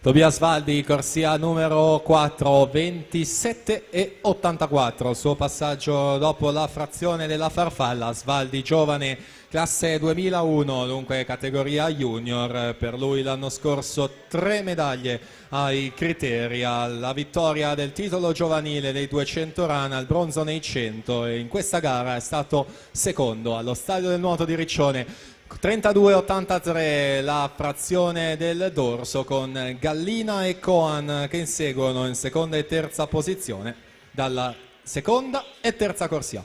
Tobias Valdi, corsia numero 4, 27,84. Il suo passaggio dopo la frazione della farfalla. Svaldi giovane, classe 2001, dunque categoria junior. Per lui l'anno scorso 3 medaglie ai criteri, alla vittoria del titolo giovanile dei 200 run, al bronzo nei 100, e in questa gara è stato secondo allo Stadio del Nuoto di Riccione. 32,83 la frazione del dorso, con Gallina e Coan che inseguono in seconda e terza posizione dalla seconda e terza corsia.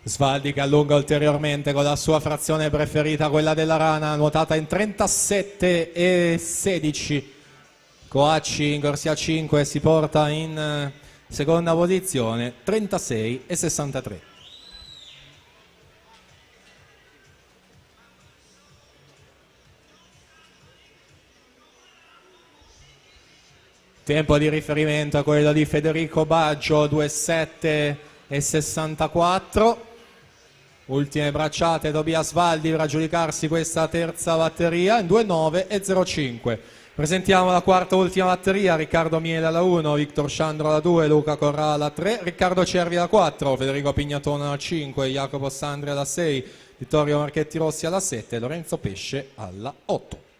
Svaldi che allunga ulteriormente con la sua frazione preferita, quella della rana, nuotata in 37,16. Coacci in corsia 5 si porta in seconda posizione, 36,63. Tempo di riferimento a quello di Federico Baggio, 2,7,64. Ultime bracciate, Tobias Valdi per aggiudicarsi questa terza batteria in 2,9,05. Presentiamo la quarta ultima batteria: Riccardo Miele alla 1, Victor Sciandro alla 2, Luca Corrà alla 3, Riccardo Cervi alla 4, Federico Pignatone alla 5, Jacopo Sandri alla 6, Vittorio Marchetti Rossi alla 7, Lorenzo Pesce alla 8.